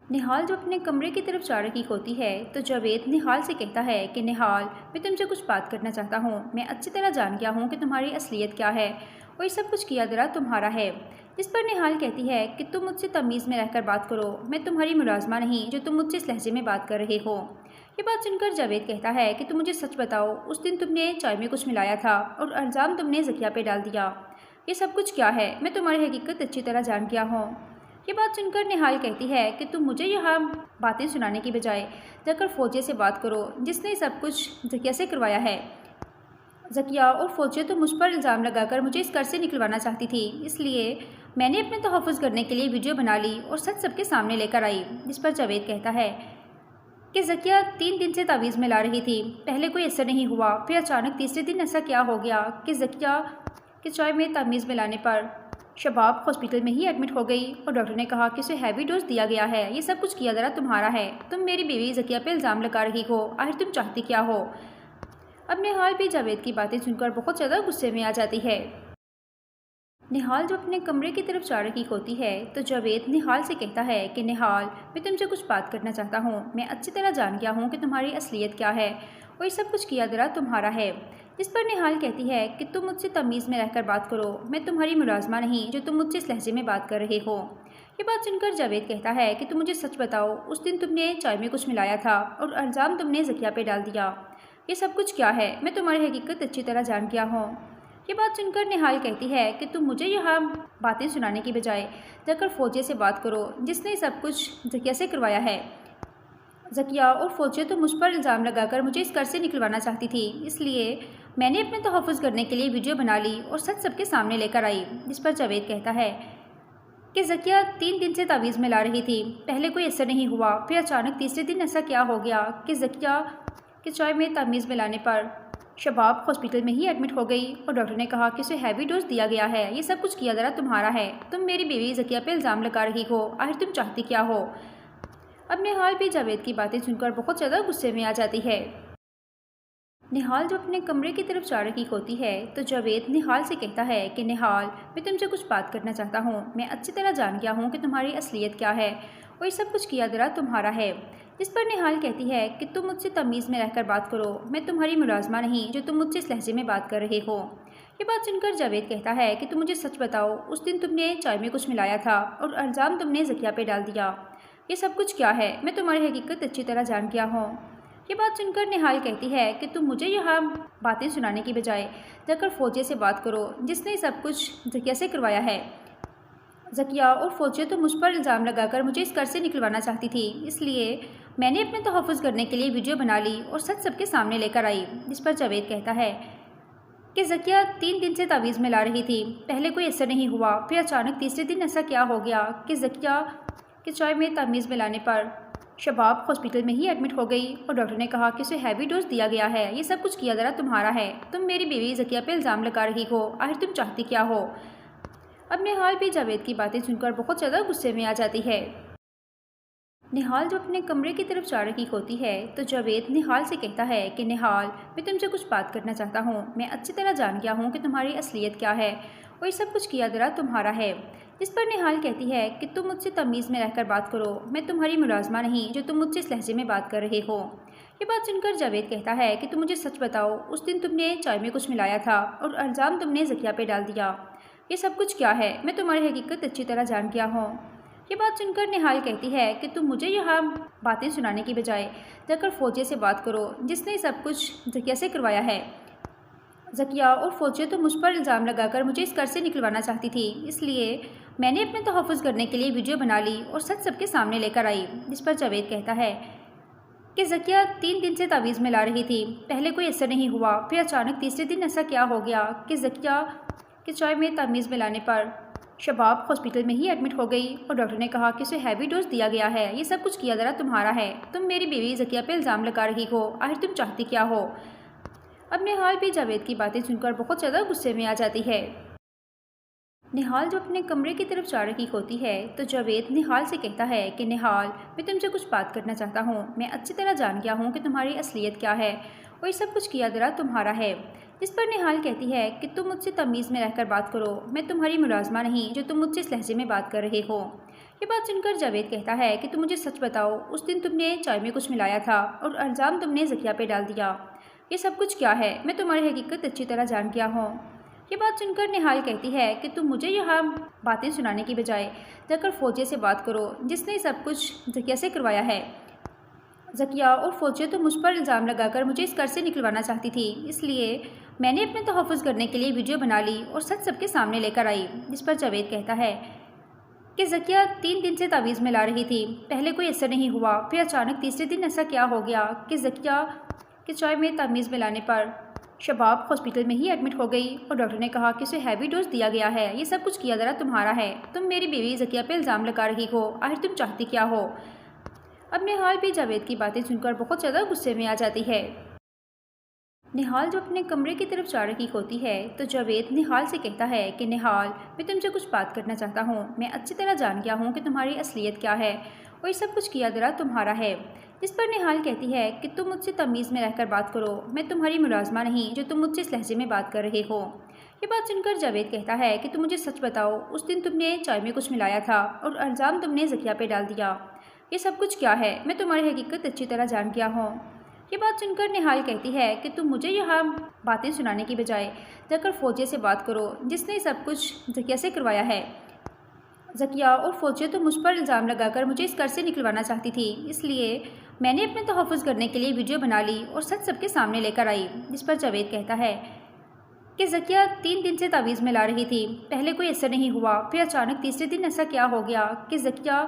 निहाल जब अपने कमरे की तरफ जा रही होती है तो जावेद निहाल से कहता है कि निहाल, मैं तुमसे कुछ बात करना चाहता हूँ। मैं अच्छी तरह जान गया हूँ कि तुम्हारी असलियत क्या है और ये सब कुछ किया दरा तुम्हारा है। जिस पर निहाल कहती है कि तुम मुझसे तमीज़ में रहकर बात करो, मैं तुम्हारी मुलाजमा नहीं जो तुम मुझसे इस लहजे में बात कर रहे हो। ये बात सुनकर जावेद कहता है कि तुम मुझे सच बताओ, उस दिन तुमने चाय में कुछ मिलाया था और इल्ज़ाम तुमने ज़किया पे डाल दिया। ये सब कुछ क्या है? मैं तुम्हारी हकीकत अच्छी तरह जान गया हूँ। ये बात सुनकर निहाल कहती है कि तुम मुझे यहाँ बातें सुनाने की बजाय जाकर फौजिया से बात करो, जिसने सब कुछ ज़किया से करवाया है। ज़किया और फौजिया तो मुझ पर इल्ज़ाम लगाकर मुझे इस घर से निकलवाना चाहती थी, इसलिए मैंने अपने तहफ़्फ़ुज़ करने के लिए वीडियो बना ली और सच सबके सामने लेकर आई। जिस पर जावेद कहता है कि ज़किया 3 दिन से तावीज़ में ला रही थी, पहले कोई असर नहीं हुआ, फिर अचानक तीसरे दिन ऐसा क्या हो गया कि ज़किया के चाय में तावीज़ मिलाने पर शबाब हॉस्पिटल में ही एडमिट हो गई और डॉक्टर ने कहा कि उसे हैवी डोज दिया गया है। ये सब कुछ किया जरा तुम्हारा है। तुम मेरी बीवी ज़किया पे इल्ज़ाम लगा रही हो, आखिर तुम चाहती क्या हो? अब निहाल भी जावेद की बातें सुनकर बहुत ज़्यादा गुस्से में आ जाती है। निहाल जब अपने कमरे की तरफ जा रही होती है तो जावेद निहाल से कहता है कि निहाल, मैं तुमसे कुछ बात करना चाहता हूँ। मैं अच्छी तरह जान गया हूँ कि तुम्हारी असलियत क्या है और ये सब कुछ किया दरा तुम्हारा है। जिस पर निहाल कहती है कि तुम मुझसे तमीज़ में रहकर बात करो, मैं तुम्हारी मुलाजमा नहीं जो तुम मुझसे इस लहजे में बात कर रहे हो। ये बात सुनकर जावेद कहता है कि तुम मुझे सच बताओ, उस दिन तुमने चाय में कुछ मिलाया था और इल्ज़ाम तुमने ज़किया पे डाल दिया। ये सब कुछ क्या है? मैं तुम्हारी हकीकत अच्छी तरह जान गया हूँ। ये बात सुनकर निहाल कहती है कि तुम मुझे यहाँ बातें सुनाने की बजाय जाकर फौजिया से बात करो, जिसने सब कुछ ज़किया से करवाया है। ज़किया और फौजिया तो मुझ पर इल्ज़ाम लगाकर मुझे इस घर से निकलवाना चाहती थी, इसलिए मैंने अपने तहफ़्फ़ुज़ करने के लिए वीडियो बना ली और सच सबके सामने लेकर आई। जिस पर जावेद कहता है कि ज़किया 3 दिन से तावीज़ में ला रही थी, पहले कोई असर नहीं हुआ, फिर अचानक तीसरे दिन ऐसा क्या हो गया कि ज़किया के चाय में तावीज़ मिलाने पर शबाब हॉस्पिटल में ही एडमिट हो गई और डॉक्टर ने कहा कि उसे हैवी डोज दिया गया है। ये सब कुछ किया ज़रा तुम्हारा है। तुम मेरी बीवी ज़किया पे इल्ज़ाम लगा रही हो, आखिर तुम चाहती क्या हो? अब निहाल भी जावेद की बातें सुनकर बहुत ज़्यादा गुस्से में आ जाती है। निहाल जब अपने कमरे की तरफ जा रही होती है तो जावेद निहाल से कहता है कि निहाल, मैं तुमसे कुछ बात करना चाहता हूँ। मैं अच्छी तरह जान गया हूँ कि तुम्हारी असलियत क्या है और ये सब कुछ किया ज़रा तुम्हारा है। जिस पर निहाल कहती है कि तुम मुझसे तमीज़ में रहकर बात करो, मैं तुम्हारी मुलाजमा नहीं जो तुम मुझसे इस लहजे में बात कर रहे हो। ये बात सुनकर जावेद कहता है कि तुम मुझे सच बताओ, उस दिन तुमने चाय में कुछ मिलाया था और इल्ज़ाम तुमने ज़किया पे डाल दिया। ये सब कुछ क्या है? मैं तुम्हारी हकीकत अच्छी तरह जान गया हूँ। ये बात सुनकर निहाल कहती है कि तुम मुझे यहाँ बातें सुनाने की बजाय जाकर फौजिया से बात करो, जिसने सब कुछ ज़किया से करवाया है। ज़किया और फौजिया तो मुझ पर इल्ज़ाम लगाकर मुझे इस घर से निकलवाना चाहती थी, इसलिए मैंने अपने तहफ़्फ़ुज़ करने के लिए वीडियो बना ली और सच सबके सामने लेकर आई। जिस पर जावेद कहता है कि ज़किया 3 दिन से तावीज़ में ला रही थी, पहले कोई असर नहीं हुआ, फिर अचानक तीसरे दिन ऐसा क्या हो गया कि ज़किया के चाय में तावीज़ मिलाने पर शबाब हॉस्पिटल में ही एडमिट हो गई और डॉक्टर ने कहा कि उसे हैवी डोज दिया गया है। ये सब कुछ किया ज़रा तुम्हारा है। तुम मेरी बीवी ज़किया पे इल्ज़ाम लगा रही हो, आखिर तुम चाहती क्या हो? अब निहाल भी जावेद की बातें सुनकर बहुत ज़्यादा गुस्से में आ जाती है। निहाल जब अपने कमरे की तरफ जा रही होती है तो जावेद निहाल से कहता है कि निहाल, मैं तुमसे कुछ बात करना चाहता हूँ। मैं अच्छी तरह जान गया हूँ कि तुम्हारी असलियत क्या है और ये सब कुछ किया ज़रा तुम्हारा है। जिस पर निहाल कहती है कि तुम मुझसे तमीज़ में रहकर बात करो, मैं तुम्हारी मुलाजमा नहीं जो तुम मुझसे इस लहजे में बात कर रहे हो। ये बात सुनकर जावेद कहता है कि तुम मुझे सच बताओ, उस दिन तुमने चाय में कुछ मिलाया था और इल्ज़ाम तुमने ज़किया पे डाल दिया। ये सब कुछ क्या है? मैं तुम्हारी हकीकत अच्छी तरह जान गया हूँ। ये बात सुनकर निहाल कहती है कि तुम मुझे यहाँ बातें सुनाने की बजाय जाकर फौजिया से बात करो, जिसने सब कुछ ज़किया से करवाया है। ज़किया और फौजिया तो मुझ पर इल्ज़ाम लगाकर मुझे इस घर से निकलवाना चाहती थी, इसलिए मैंने अपने तहफ़्फ़ुज़ करने के लिए वीडियो बना ली और सच सबके सामने लेकर आई। जिस पर जावेद कहता है कि ज़किया 3 दिन से तावीज़ में ला रही थी, पहले कोई असर नहीं हुआ, फिर अचानक तीसरे दिन ऐसा क्या हो गया कि ज़किया के चाय में तावीज़ मिलाने पर शबाब हॉस्पिटल में ही एडमिट हो गई और डॉक्टर ने कहा कि उसे हैवी डोज दिया गया है। ये सब कुछ किया ज़रा तुम्हारा है। तुम मेरी बीवी ज़किया पे इल्ज़ाम लगा रही हो, आखिर तुम चाहती क्या हो? अब निहाल भी जावेद की बातें सुनकर बहुत ज़्यादा गुस्से में आ जाती है। निहाल जब अपने कमरे की तरफ जा रही होती है तो जावेद निहाल से कहता है कि निहाल, मैं तुमसे कुछ बात करना चाहता हूँ। मैं अच्छी तरह जान गया हूँ कि तुम्हारी असलियत क्या है और ये सब कुछ किया ज़रा तुम्हारा है। जिस पर निहाल कहती है कि तुम मुझसे तमीज़ में रहकर बात करो, मैं तुम्हारी मुलाजमा नहीं जो तुम मुझसे इस लहजे में बात कर रहे हो। ये बात सुनकर जावेद कहता है कि तुम मुझे सच बताओ, उस दिन तुमने चाय में कुछ मिलाया था और इल्ज़ाम तुमने ज़किया पे डाल दिया। ये सब कुछ क्या है? मैं तुम्हारी हकीकत अच्छी तरह जान गया हूँ। ये बात सुनकर निहाल कहती है कि तुम मुझे यहाँ बातें सुनाने की बजाय जाकर फौजिया से बात करो, जिसने सब कुछ ज़किया से करवाया है। ज़किया और फौजिया तो मुझ पर इल्ज़ाम लगाकर मुझे इस घर से निकलवाना चाहती थी, इसलिए मैंने अपने तहफ़्फ़ुज़ करने के लिए वीडियो बना ली और सच सबके सामने लेकर आई। जिस पर जावेद कहता है कि ज़किया 3 दिन से तावीज़ में ला रही थी, पहले कोई असर नहीं हुआ, फिर अचानक तीसरे दिन ऐसा क्या हो गया कि ज़किया के चाय में तावीज़ मिलाने पर शबाब हॉस्पिटल में ही एडमिट हो गई और डॉक्टर ने कहा कि उसे हैवी डोज दिया गया है। ये सब कुछ किया ज़रा तुम्हारा है। तुम मेरी बीवी ज़किया पे इल्ज़ाम लगा रही हो, आखिर तुम चाहती क्या हो? अब निहाल भी जावेद की बातें सुनकर बहुत ज़्यादा गुस्से में आ जाती है। निहाल जब अपने कमरे की तरफ जा रही होती है तो जावेद निहाल से कहता है कि निहाल, मैं तुमसे कुछ बात करना चाहता हूँ। मैं अच्छी तरह जान गया हूँ कि तुम्हारी असलियत क्या है और ये सब कुछ किया ज़रा तुम्हारा है। जिस पर निहाल कहती है कि तुम मुझसे तमीज़ में रहकर बात करो, मैं तुम्हारी मुलाजमा नहीं जो तुम मुझसे इस लहजे में बात कर रहे हो। ये बात सुनकर जावेद कहता है कि तुम मुझे सच बताओ, उस दिन तुमने चाय में कुछ मिलाया था और इल्ज़ाम तुमने ज़किया पे डाल दिया। ये सब कुछ क्या है? मैं तुम्हारी हकीकत अच्छी तरह जान गया हूँ। ये बात सुनकर निहाल कहती है कि तुम मुझे यहाँ बातें सुनाने की बजाय जाकर फौजिया से बात करो, जिसने सब कुछ जकिया से करवाया है। जकिया और फौजिया तो मुझ पर इल्ज़ाम लगाकर मुझे इस घर से निकलवाना चाहती थी, इसलिए मैंने अपने तहफ़्फ़ुज़ करने के लिए वीडियो बना ली और सच सबके सामने लेकर आई। जिस पर जावेद कहता है कि जकिया 3 दिन से तावीज़ में ला रही थी, पहले कोई असर नहीं हुआ, फिर अचानक तीसरे दिन ऐसा क्या हो गया कि जकिया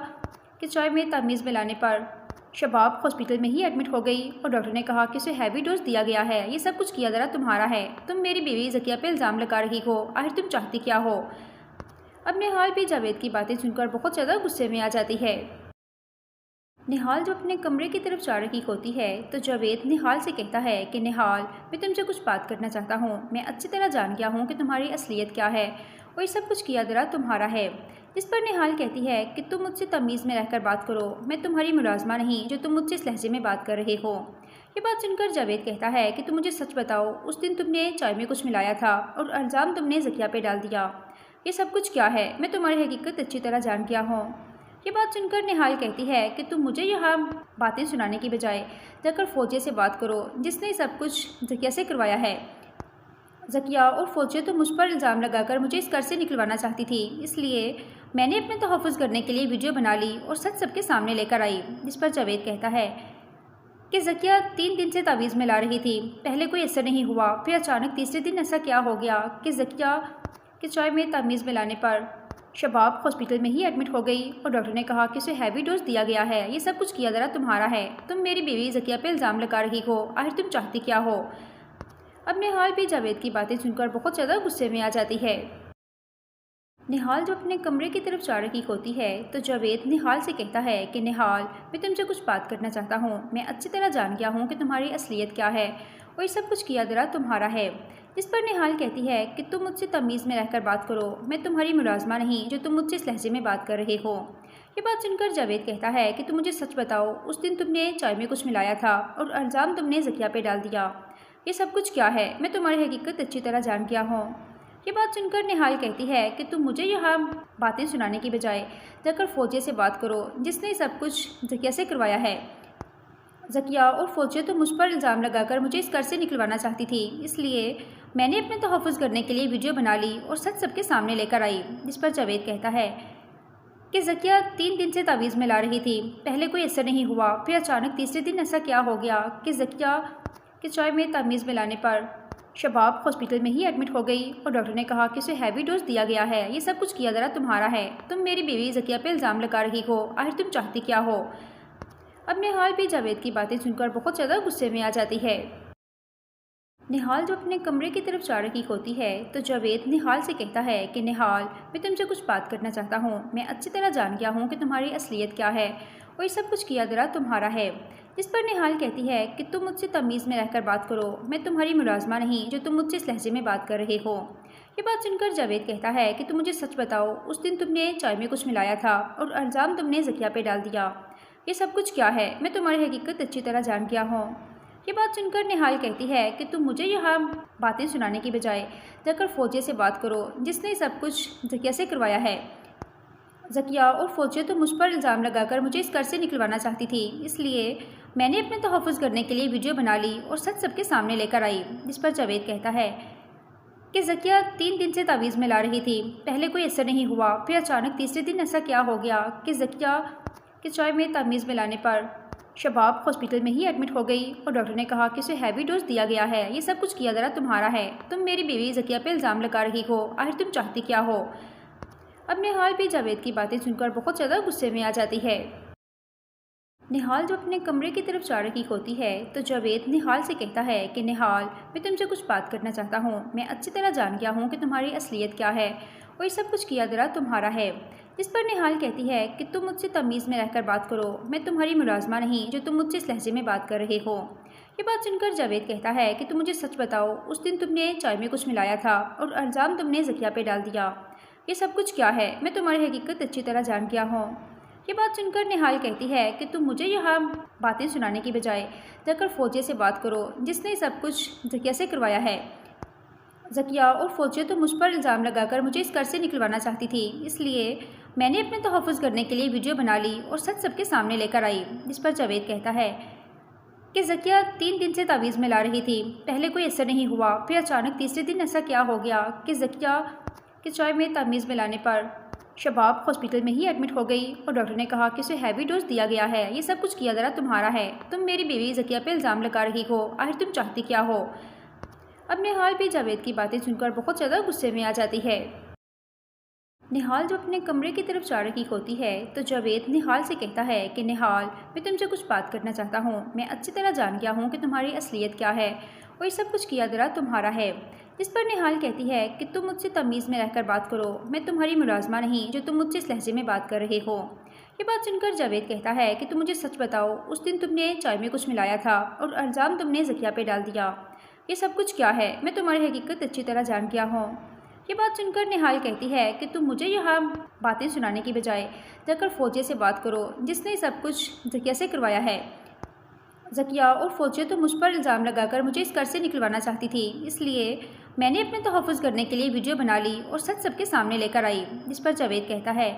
के चाय में तावीज़ मिलाने पर शबाब हॉस्पिटल में ही एडमिट हो गई और डॉक्टर ने कहा कि उसे हैवी डोज दिया गया है। ये सब कुछ किया ज़रा तुम्हारा है। तुम मेरी बीवी जकिया पे इल्ज़ाम लगा रही हो, आखिर तुम चाहती क्या हो। अब निहाल भी जावेद की बातें सुनकर बहुत ज़्यादा गुस्से में आ जाती है। निहाल जब अपने कमरे की तरफ जा रही होती है तो जावेद निहाल से कहता है कि निहाल, मैं तुमसे कुछ बात करना चाहता हूँ। मैं अच्छी तरह जान गया हूँ कि तुम्हारी असलियत क्या है और ये सब कुछ किया ज़रा तुम्हारा है। जिस पर निहाल कहती है कि तुम मुझसे तमीज़ में रहकर बात करो, मैं तुम्हारी मुलाजमा नहीं जो तुम मुझसे इस लहजे में बात कर रहे हो। ये बात सुनकर जावेद कहता है कि तुम मुझे सच बताओ, उस दिन तुमने चाय में कुछ मिलाया था और इल्ज़ाम तुमने जकिया पे डाल दिया। ये सब कुछ क्या है, मैं तुम्हारी हकीकत अच्छी तरह जान गया हूँ। ये बात सुनकर निहाल कहती है कि तुम मुझे यहाँ बातें सुनाने की बजाय जाकर फौजिया से बात करो, जिसने सब कुछ जकिया से करवाया है। जकिया और फौजिया तो मुझ पर इल्ज़ाम लगाकर मुझे इस घर से निकलवाना चाहती थी, इसलिए मैंने अपने तहफ़्फ़ुज़ करने के लिए वीडियो बना ली और सच सबके सामने लेकर आई। जिस पर जावेद कहता है कि जकिया 3 दिन से तावीज़ में ला रही थी, पहले कोई असर नहीं हुआ, फिर अचानक तीसरे दिन ऐसा क्या हो गया कि जकिया के चाय में तावीज़ मिलाने पर शबाब हॉस्पिटल में ही एडमिट हो गई और डॉक्टर ने कहा कि उसे हैवी डोज दिया गया है। ये सब कुछ किया ज़रा तुम्हारा है। तुम मेरी बीवी जकिया पे इल्ज़ाम लगा रही हो, आखिर तुम चाहती क्या हो। अब निहाल भी जावेद की बातें सुनकर बहुत ज़्यादा गुस्से में आ जाती है। निहाल जब अपने कमरे की तरफ जा रही होती है तो जावेद निहाल से कहता है कि निहाल, मैं तुमसे कुछ बात करना चाहता हूँ। मैं अच्छी तरह जान गया हूँ कि तुम्हारी असलियत क्या है और ये सब कुछ किया ज़रा तुम्हारा है। जिस पर निहाल कहती है कि तुम मुझसे तमीज़ में रहकर बात करो, मैं तुम्हारी मुलाजमा नहीं जो तुम मुझसे इस लहजे में बात कर रहे हो। ये बात सुनकर जावेद कहता है कि तुम मुझे सच बताओ, उस दिन तुमने चाय में कुछ मिलाया था और इल्ज़ाम तुमने जकिया पे डाल दिया। ये सब कुछ क्या है, मैं तुम्हारी हकीकत अच्छी तरह जान गया हूँ। ये बात सुनकर निहाल कहती है कि तुम मुझे यहाँ बातें सुनाने की बजाय जाकर फौजिया से बात करो, जिसने सब कुछ जकिया से करवाया है। जकिया और फौजिया तो मुझ पर इल्ज़ाम लगाकर मुझे इस घर से निकलवाना चाहती थी, इसलिए मैंने अपने तहफ़्फ़ुज़ करने के लिए वीडियो बना ली और सच सबके सामने लेकर आई। जिस पर जावेद कहता है कि जकिया 3 दिन से तावीज़ में ला रही थी, पहले कोई असर नहीं हुआ, फिर अचानक तीसरे दिन ऐसा क्या हो गया कि जकिया के चाय में तावीज़ मिलाने पर शबाब हॉस्पिटल में ही एडमिट हो गई और डॉक्टर ने कहा कि उसे हैवी डोज दिया गया है। ये सब कुछ किया ज़रा तुम्हारा है। तुम मेरी बीवी जकिया पे इल्ज़ाम लगा रही हो, आखिर तुम चाहती क्या हो। अब निहाल भी जावेद की बातें सुनकर बहुत ज़्यादा गुस्से में आ जाती है। निहाल जब अपने कमरे की तरफ जा रही होती है तो जावेद निहाल से कहता है कि निहाल, मैं तुमसे कुछ बात करना चाहता हूँ। मैं अच्छी तरह जान गया हूँ कि तुम्हारी असलियत क्या है और ये सब कुछ किया ज़रा तुम्हारा है। जिस पर निहाल कहती है कि तुम मुझसे तमीज़ में रहकर बात करो, मैं तुम्हारी मुलाजमा नहीं जो तुम मुझसे इस लहजे में बात कर रहे हो। ये बात सुनकर जावेद कहता है कि तुम मुझे सच बताओ, उस दिन तुमने चाय में कुछ मिलाया था और इल्ज़ाम तुमने जकिया पे डाल दिया। ये सब कुछ क्या है, मैं तुम्हारी हकीकत अच्छी तरह जान गया हूँ। ये बात सुनकर निहाल कहती है कि तुम मुझे यहाँ बातें सुनाने की बजाय जाकर फौजिया से बात करो, जिसने सब कुछ जकिया से करवाया है। जकिया और फौजिया तो मुझ पर इल्ज़ाम लगाकर मुझे इस घर से निकलवाना चाहती थी, इसलिए मैंने अपने तहफ़्फ़ुज़ करने के लिए वीडियो बना ली और सच सबके सामने लेकर आई। जिस पर जावेद कहता है कि जकिया 3 दिन से तावीज़ में ला रही थी, पहले कोई असर नहीं हुआ, फिर अचानक तीसरे दिन ऐसा क्या हो गया कि जकिया के चाय में तावीज़ मिलाने पर शबाब हॉस्पिटल में ही एडमिट हो गई और डॉक्टर ने कहा कि उसे हैवी डोज दिया गया है। ये सब कुछ किया ज़रा तुम्हारा है। तुम मेरी बीवी जकिया पे इल्ज़ाम लगा रही हो, आखिर तुम चाहती क्या हो। अब निहाल भी जावेद की बातें सुनकर बहुत ज़्यादा गुस्से में आ जाती है। निहाल जब अपने कमरे की तरफ जा रही होती है तो जावेद निहाल से कहता है कि निहाल, मैं तुमसे कुछ बात करना चाहता हूँ। मैं अच्छी तरह जान गया हूँ कि तुम्हारी असलियत क्या है और ये सब कुछ किया ज़रा तुम्हारा है। जिस पर निहाल कहती है कि तुम मुझसे तमीज़ में रहकर बात करो, मैं तुम्हारी मुलाजमा नहीं जो तुम मुझसे इस लहजे में बात कर रहे हो। ये बात सुनकर जावेद कहता है कि तुम मुझे सच बताओ, उस दिन तुमने चाय में कुछ मिलाया था और इल्ज़ाम तुमने जकिया पे डाल दिया। ये सब कुछ क्या है, मैं तुम्हारी हकीकत अच्छी तरह जान गया हूँ। ये बात सुनकर निहाल कहती है कि तुम मुझे यहाँ बातें सुनाने की बजाय जाकर फौजिया से बात करो, जिसने सब कुछ जकिया से करवाया है। जकिया और फौजिया तो मुझ पर इल्ज़ाम लगाकर मुझे इस घर से निकलवाना चाहती थी, इसलिए मैंने अपने तहफ़्फ़ुज़ करने के लिए वीडियो बना ली और सच सबके सामने लेकर आई। जिस पर जावेद कहता है कि ज़किया 3 दिन से तावीज़ में ला रही थी। पहले कोई असर नहीं हुआ, फिर अचानक तीसरे दिन ऐसा क्या हो गया कि ज़किया के चाय में तावीज़ मिलाने पर शबाब हॉस्पिटल में ही एडमिट हो गई और डॉक्टर ने कहा कि उसे हैवी डोज दिया गया है। ये सब कुछ किया ज़रा तुम्हारा है। तुम मेरी बीवी ज़किया पे इल्ज़ाम लगा रही हो। आखिर तुम चाहती क्या हो? अब निहाल भी जावेद की बातें सुनकर बहुत ज़्यादा गुस्से में आ जाती है। निहाल जब अपने कमरे की तरफ जा रही होती है तो जावेद निहाल से कहता है कि निहाल, मैं तुमसे कुछ बात करना चाहता हूँ। मैं अच्छी तरह जान गया हूँ कि तुम्हारी असलियत क्या है और ये सब कुछ किया जरा तुम्हारा है। इस पर निहाल कहती है कि तुम मुझसे तमीज़ में रहकर बात करो। मैं तुम्हारी मुलाजमा नहीं जो तुम मुझसे इस लहजे में बात कर रहे हो। ये बात सुनकर जावेद कहता है कि तुम मुझे सच बताओ, उस दिन तुमने चाय में कुछ मिलाया था और इल्ज़ाम तुमने ज़किया पे डाल दिया। ये सब कुछ क्या है? मैं तुम्हारी हकीकत अच्छी तरह जान गया हूँ। ये बात सुनकर निहाल कहती है कि तुम मुझे यहाँ बातें सुनाने की बजाय जाकर फौजिया से बात करो, जिसने सब कुछ ज़किया से करवाया है। ज़किया और फौजिया तो मुझ पर इल्ज़ाम लगाकर मुझे इस घर से निकलवाना चाहती थी, इसलिए मैंने अपने तहफ़्फ़ुज़ करने के लिए वीडियो बना ली और सच सबके सामने लेकर आई। जिस पर जावेद कहता है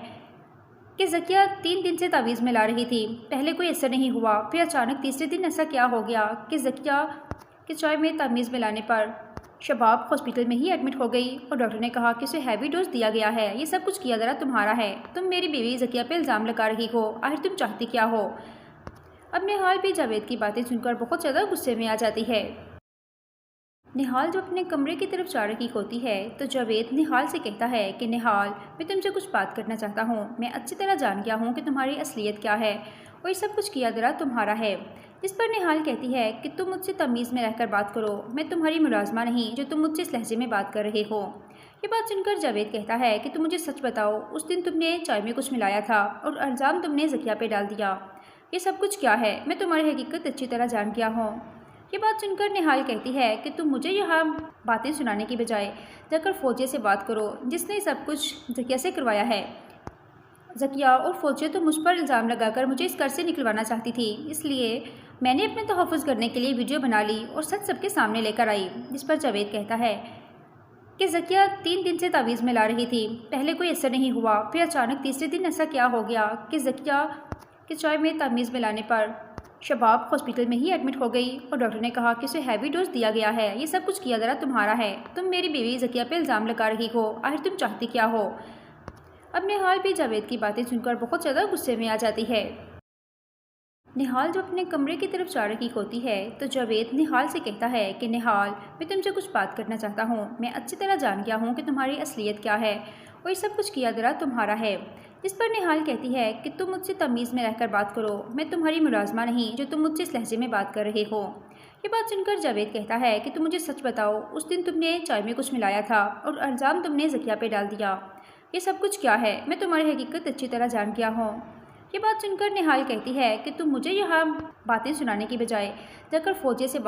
कि ज़किया 3 दिन से तावीज़ में ला रही थी। पहले कोई असर नहीं हुआ, फिर अचानक तीसरे दिन ऐसा क्या हो गया कि ज़किया के चाय में तावीज़ मिलाने पर शबाब हॉस्पिटल में ही एडमिट हो गई और डॉक्टर ने कहा कि उसे हैवी डोज दिया गया है। ये सब कुछ किया ज़रा तुम्हारा है। तुम मेरी बीवी ज़किया पे इल्ज़ाम लगा रही हो। आखिर तुम चाहती क्या हो? अब निहाल भी जावेद की बातें सुनकर बहुत ज़्यादा गुस्से में आ जाती है। निहाल जब अपने कमरे की तरफ जा रही होती है तो जावेद निहाल से कहता है कि निहाल, मैं तुमसे कुछ बात करना चाहता हूँ। मैं अच्छी तरह जान गया हूँ कि तुम्हारी असलियत क्या है और ये सब कुछ किया जरा तुम्हारा है। इस पर निहाल कहती है कि तुम मुझसे तमीज़ में रहकर बात करो। मैं तुम्हारी मुलाजमा नहीं जो तुम मुझसे इस लहजे में बात कर रहे हो। ये बात सुनकर जावेद कहता है कि तुम मुझे सच बताओ, उस दिन तुमने चाय में कुछ मिलाया था और इल्ज़ाम तुमने ज़किया पे डाल दिया। ये सब कुछ क्या है? मैं तुम्हारी हकीकत अच्छी तरह जान गया हूँ। ये बात सुनकर निहाल कहती है कि तुम मुझे यहाँ बातें सुनाने की बजाय जाकर फौजिया से बात करो, जिसने सब कुछ ज़किया से करवाया है। ज़किया और फौजिया तो मुझ पर इल्ज़ाम लगाकर मुझे इस घर से निकलवाना चाहती थी, इसलिए मैंने अपने तहफ़्फ़ुज़ करने के लिए वीडियो बना ली और सच सबके सामने लेकर आई। जिस पर जावेद कहता है कि ज़किया 3 दिन से तावीज़ में ला रही थी। पहले कोई असर नहीं हुआ, फिर अचानक तीसरे दिन ऐसा क्या हो गया कि ज़किया के चाय में तावीज़ मिलाने पर शबाब हॉस्पिटल में ही एडमिट हो गई और डॉक्टर ने कहा कि उसे हैवी डोज दिया गया है। ये सब कुछ किया ज़रा तुम्हारा है। तुम मेरी बीवी ज़किया पे इल्ज़ाम लगा रही हो। आखिर तुम चाहती क्या हो? अब निहाल भी जावेद की बातें सुनकर बहुत ज़्यादा गुस्से में आ जाती है। निहाल जब अपने कमरे की तरफ जा रही होती है तो जावेद निहाल से कहता है कि निहाल, मैं तुमसे कुछ बात करना चाहता हूँ। मैं अच्छी तरह जान गया हूँ कि तुम्हारी असलियत क्या है और ये सब कुछ किया जरा तुम्हारा है। जिस पर निहाल कहती है कि तुम मुझसे तमीज़ में रहकर बात करो। मैं तुम्हारी मुलाजमा नहीं जो तुम मुझसे इस लहजे में बात कर रहे हो। ये बात सुनकर जावेद कहता है कि तुम मुझे सच बताओ, उस दिन तुमने चाय में कुछ मिलाया था और इल्ज़ाम तुमने ज़किया पे डाल दिया। ये सब कुछ क्या है? मैं तुम्हारी हकीकत अच्छी तरह जान गया हूँ। ये बात सुनकर निहाल कहती है कि तुम मुझे यहाँ बातें सुनाने की बजाय जाकर फौजिया से